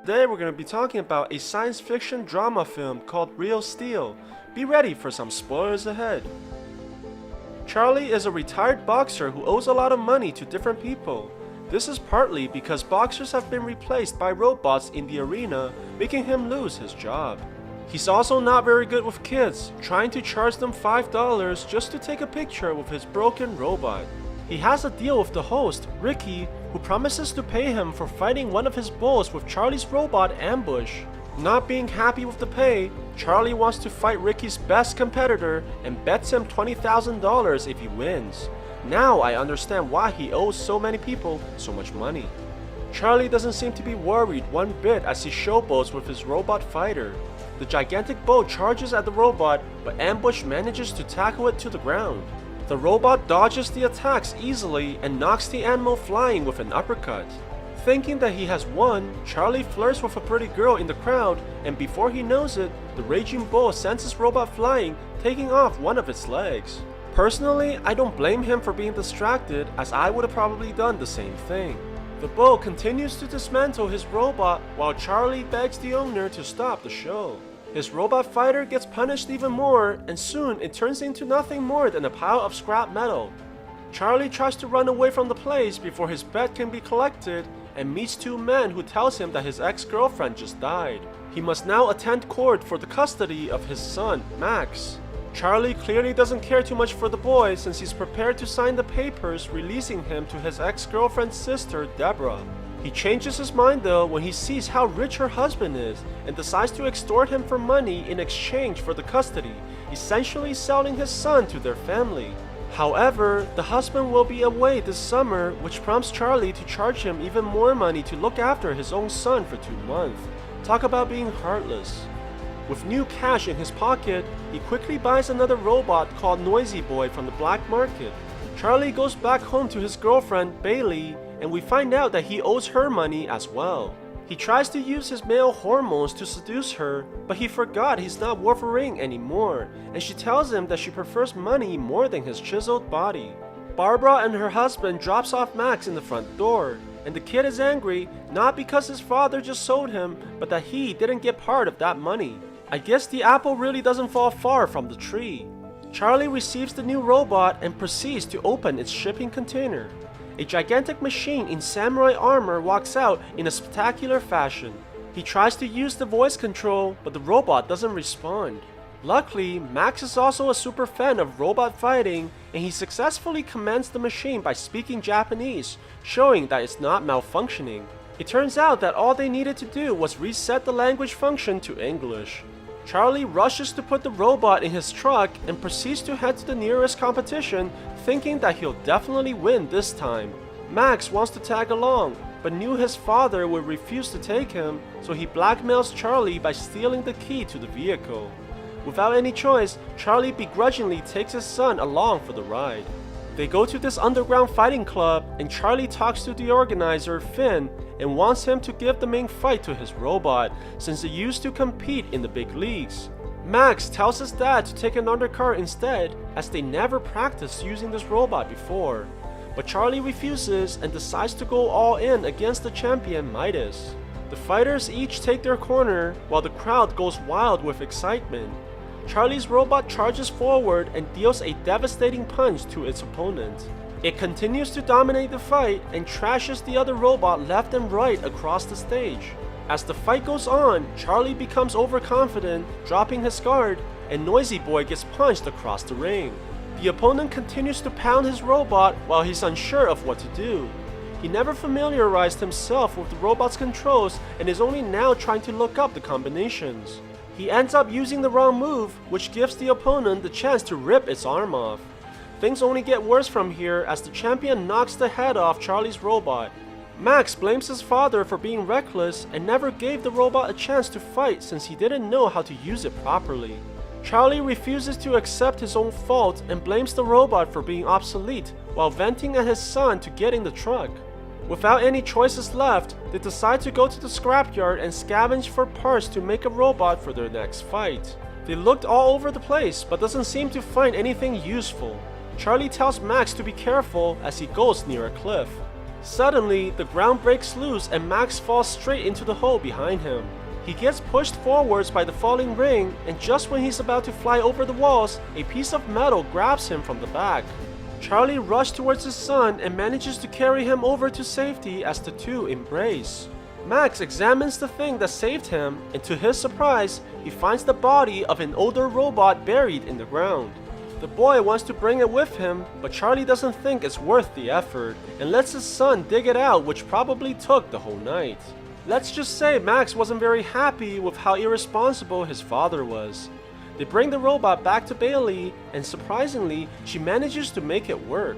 Today we're going to be talking about a science fiction drama film called Real Steel. Be ready for some spoilers ahead. Charlie is a retired boxer who owes a lot of money to different people. This is partly because boxers have been replaced by robots in the arena, making him lose his job. He's also not very good with kids, trying to charge them $5 just to take a picture with his broken robot. He has a deal with the host, Ricky, who promises to pay him for fighting one of his bulls with Charlie's robot Ambush. Not being happy with the pay, Charlie wants to fight Ricky's best competitor and bets him $20,000 if he wins. Now I understand why he owes so many people so much money. Charlie doesn't seem to be worried one bit as he showboats with his robot fighter. The gigantic bull charges at the robot, but Ambush manages to tackle it to the ground. The robot dodges the attacks easily and knocks the animal flying with an uppercut. Thinking that he has won, Charlie flirts with a pretty girl in the crowd, and before he knows it, the raging bull sends his robot flying, taking off one of its legs. Personally, I don't blame him for being distracted, as I would have probably done the same thing. The bull continues to dismantle his robot while Charlie begs the owner to stop the show. His robot fighter gets punished even more, and soon it turns into nothing more than a pile of scrap metal. Charlie tries to run away from the place before his bet can be collected and meets two men who tells him that his ex-girlfriend just died. He must now attend court for the custody of his son, Max. Charlie clearly doesn't care too much for the boy since he's prepared to sign the papers releasing him to his ex-girlfriend's sister, Deborah. He changes his mind though when he sees how rich her husband is and decides to extort him for money in exchange for the custody, essentially selling his son to their family. However, the husband will be away this summer, which prompts Charlie to charge him even more money to look after his own son for 2 months. Talk about being heartless. With new cash in his pocket, he quickly buys another robot called Noisy Boy from the black market. Charlie goes back home to his girlfriend, Bailey, and we find out that he owes her money as well. He tries to use his male hormones to seduce her, but he forgot he's not worth a ring anymore, and she tells him that she prefers money more than his chiseled body. Barbara and her husband drops off Max in the front door, and the kid is angry not because his father just sold him, but that he didn't get part of that money. I guess the apple really doesn't fall far from the tree. Charlie receives the new robot and proceeds to open its shipping container. A gigantic machine in samurai armor walks out in a spectacular fashion. He tries to use the voice control, but the robot doesn't respond. Luckily, Max is also a super fan of robot fighting, and he successfully commands the machine by speaking Japanese, showing that it's not malfunctioning. It turns out that all they needed to do was reset the language function to English. Charlie rushes to put the robot in his truck and proceeds to head to the nearest competition, thinking that he'll definitely win this time. Max wants to tag along, but knew his father would refuse to take him, so he blackmails Charlie by stealing the key to the vehicle. Without any choice, Charlie begrudgingly takes his son along for the ride. They go to this underground fighting club, and Charlie talks to the organizer, Finn, and wants him to give the main fight to his robot, since it used to compete in the big leagues. Max tells his dad to take an undercar instead, as they never practiced using this robot before. But Charlie refuses and decides to go all in against the champion, Midas. The fighters each take their corner, while the crowd goes wild with excitement. Charlie's robot charges forward and deals a devastating punch to its opponent. It continues to dominate the fight and trashes the other robot left and right across the stage. As the fight goes on, Charlie becomes overconfident, dropping his guard, and Noisy Boy gets punched across the ring. The opponent continues to pound his robot while he's unsure of what to do. He never familiarized himself with the robot's controls and is only now trying to look up the combinations. He ends up using the wrong move, which gives the opponent the chance to rip its arm off. Things only get worse from here as the champion knocks the head off Charlie's robot. Max blames his father for being reckless and never gave the robot a chance to fight since he didn't know how to use it properly. Charlie refuses to accept his own fault and blames the robot for being obsolete while venting at his son to get in the truck. Without any choices left, they decide to go to the scrapyard and scavenge for parts to make a robot for their next fight. They looked all over the place but doesn't seem to find anything useful. Charlie tells Max to be careful as he goes near a cliff. Suddenly, the ground breaks loose and Max falls straight into the hole behind him. He gets pushed forwards by the falling ring, and just when he's about to fly over the walls, a piece of metal grabs him from the back. Charlie rushes towards his son and manages to carry him over to safety as the two embrace. Max examines the thing that saved him, and to his surprise, he finds the body of an older robot buried in the ground. The boy wants to bring it with him, but Charlie doesn't think it's worth the effort, and lets his son dig it out, which probably took the whole night. Let's just say Max wasn't very happy with how irresponsible his father was. They bring the robot back to Bailey, and surprisingly, she manages to make it work.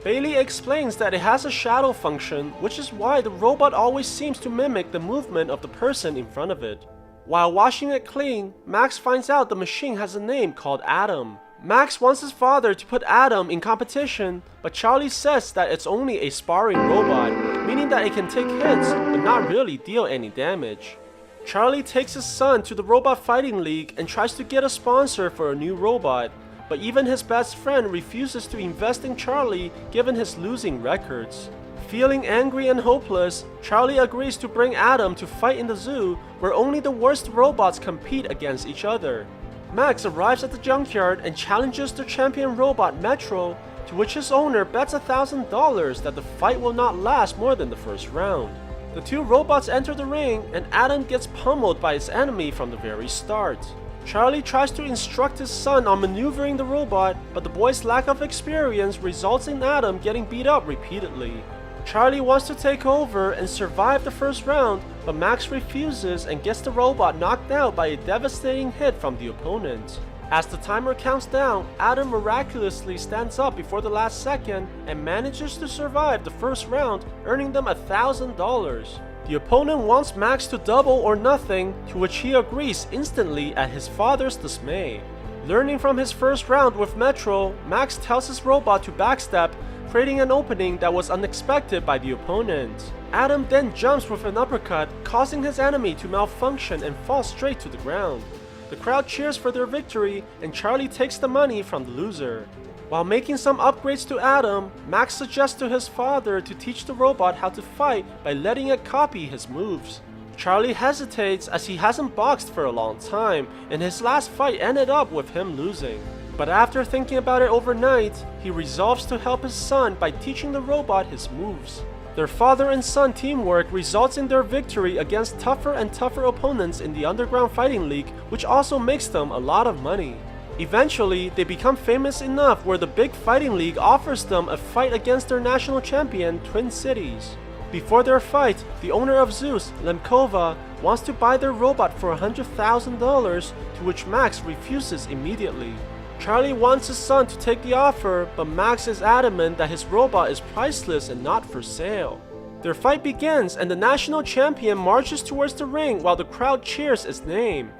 Bailey explains that it has a shadow function, which is why the robot always seems to mimic the movement of the person in front of it. While washing it clean, Max finds out the machine has a name called Adam. Max wants his father to put Adam in competition, but Charlie says that it's only a sparring robot, meaning that it can take hits but not really deal any damage. Charlie takes his son to the Robot Fighting League and tries to get a sponsor for a new robot, but even his best friend refuses to invest in Charlie given his losing records. Feeling angry and hopeless, Charlie agrees to bring Adam to fight in the zoo where only the worst robots compete against each other. Max arrives at the junkyard and challenges the champion robot Metro, to which his owner bets $1,000 that the fight will not last more than the first round. The two robots enter the ring and Adam gets pummeled by his enemy from the very start. Charlie tries to instruct his son on maneuvering the robot, but the boy's lack of experience results in Adam getting beat up repeatedly. Charlie wants to take over and survive the first round, but Max refuses and gets the robot knocked out by a devastating hit from the opponent. As the timer counts down, Adam miraculously stands up before the last second and manages to survive the first round, earning them $1,000. The opponent wants Max to double or nothing, to which he agrees instantly at his father's dismay. Learning from his first round with Metro, Max tells his robot to backstep, creating an opening that was unexpected by the opponent. Adam then jumps with an uppercut, causing his enemy to malfunction and fall straight to the ground. The crowd cheers for their victory, and Charlie takes the money from the loser. While making some upgrades to Adam, Max suggests to his father to teach the robot how to fight by letting it copy his moves. Charlie hesitates as he hasn't boxed for a long time, and his last fight ended up with him losing. But after thinking about it overnight, he resolves to help his son by teaching the robot his moves. Their father and son teamwork results in their victory against tougher and tougher opponents in the Underground Fighting League, which also makes them a lot of money. Eventually, they become famous enough where the Big Fighting League offers them a fight against their national champion, Twin Cities. Before their fight, the owner of Zeus, Lemkova, wants to buy their robot for $100,000, to which Max refuses immediately. Charlie wants his son to take the offer, but Max is adamant that his robot is priceless and not for sale. Their fight begins and the national champion marches towards the ring while the crowd cheers his name.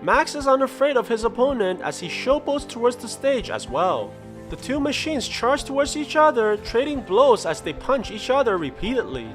Max is unafraid of his opponent as he showboats towards the stage as well. The two machines charge towards each other, trading blows as they punch each other repeatedly.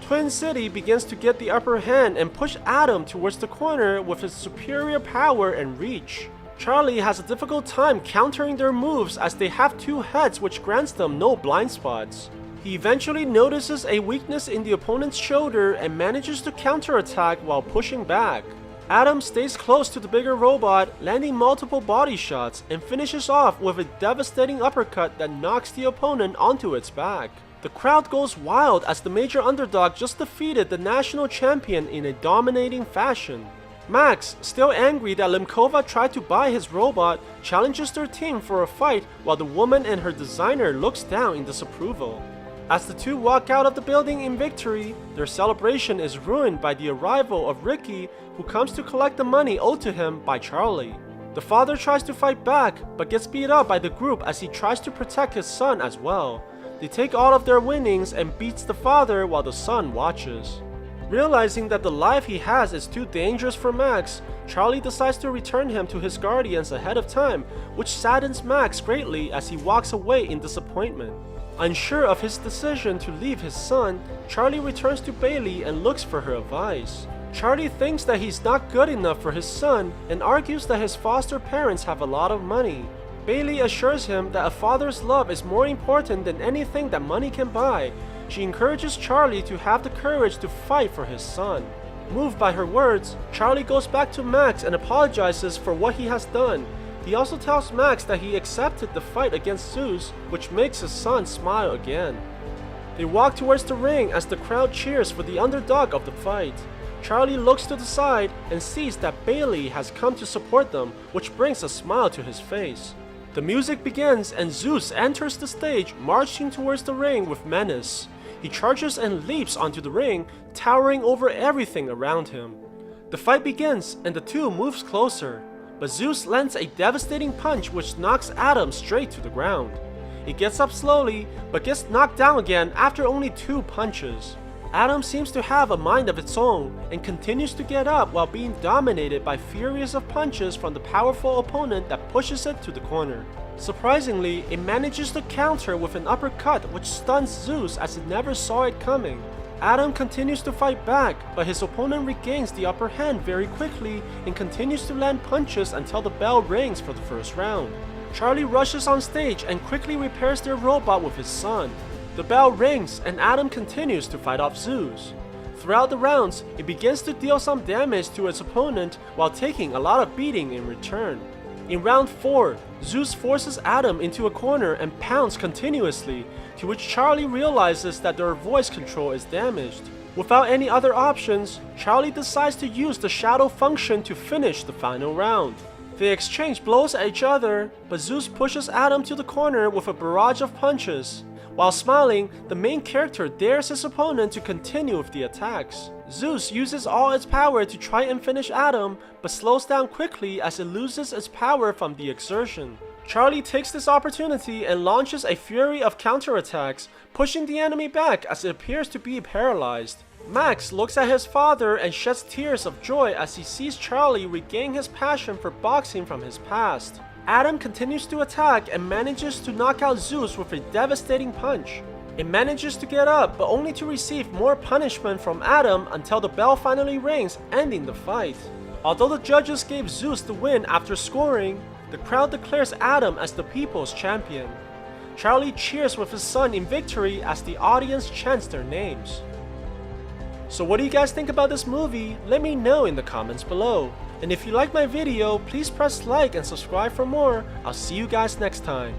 Twin City begins to get the upper hand and push Adam towards the corner with his superior power and reach. Charlie has a difficult time countering their moves as they have two heads which grants them no blind spots. He eventually notices a weakness in the opponent's shoulder and manages to counterattack while pushing back. Adam stays close to the bigger robot, landing multiple body shots, and finishes off with a devastating uppercut that knocks the opponent onto its back. The crowd goes wild as the major underdog just defeated the national champion in a dominating fashion. Max, still angry that Lemkova tried to buy his robot, challenges their team for a fight while the woman and her designer looks down in disapproval. As the two walk out of the building in victory, their celebration is ruined by the arrival of Ricky, who comes to collect the money owed to him by Charlie. The father tries to fight back, but gets beat up by the group as he tries to protect his son as well. They take all of their winnings and beats the father while the son watches. Realizing that the life he has is too dangerous for Max, Charlie decides to return him to his guardians ahead of time, which saddens Max greatly as he walks away in disappointment. Unsure of his decision to leave his son, Charlie returns to Bailey and looks for her advice. Charlie thinks that he's not good enough for his son and argues that his foster parents have a lot of money. Bailey assures him that a father's love is more important than anything that money can buy, She encourages Charlie to have the courage to fight for his son. Moved by her words, Charlie goes back to Max and apologizes for what he has done. He also tells Max that he accepted the fight against Zeus, which makes his son smile again. They walk towards the ring as the crowd cheers for the underdog of the fight. Charlie looks to the side and sees that Bailey has come to support them, which brings a smile to his face. The music begins and Zeus enters the stage, marching towards the ring with menace. He charges and leaps onto the ring, towering over everything around him. The fight begins and the two moves closer, but Zeus lands a devastating punch which knocks Adam straight to the ground. He gets up slowly, but gets knocked down again after only 2 punches. Adam seems to have a mind of its own and continues to get up while being dominated by furious of punches from the powerful opponent that pushes it to the corner. Surprisingly, it manages to counter with an uppercut which stuns Zeus as it never saw it coming. Adam continues to fight back, but his opponent regains the upper hand very quickly and continues to land punches until the bell rings for the first round. Charlie rushes on stage and quickly repairs their robot with his son. The bell rings and Adam continues to fight off Zeus. Throughout the rounds, he begins to deal some damage to his opponent while taking a lot of beating in return. In round 4, Zeus forces Adam into a corner and pounds continuously, to which Charlie realizes that their voice control is damaged. Without any other options, Charlie decides to use the shadow function to finish the final round. They exchange blows at each other, but Zeus pushes Adam to the corner with a barrage of punches. While smiling, the main character dares his opponent to continue with the attacks. Zeus uses all its power to try and finish Adam, but slows down quickly as it loses its power from the exertion. Charlie takes this opportunity and launches a fury of counterattacks, pushing the enemy back as it appears to be paralyzed. Max looks at his father and sheds tears of joy as he sees Charlie regain his passion for boxing from his past. Adam continues to attack and manages to knock out Zeus with a devastating punch. It manages to get up, but only to receive more punishment from Adam until the bell finally rings, ending the fight. Although the judges gave Zeus the win after scoring, the crowd declares Adam as the people's champion. Charlie cheers with his son in victory as the audience chants their names. So what do you guys think about this movie? Let me know in the comments below. And if you like my video, please press like and subscribe for more. I'll see you guys next time.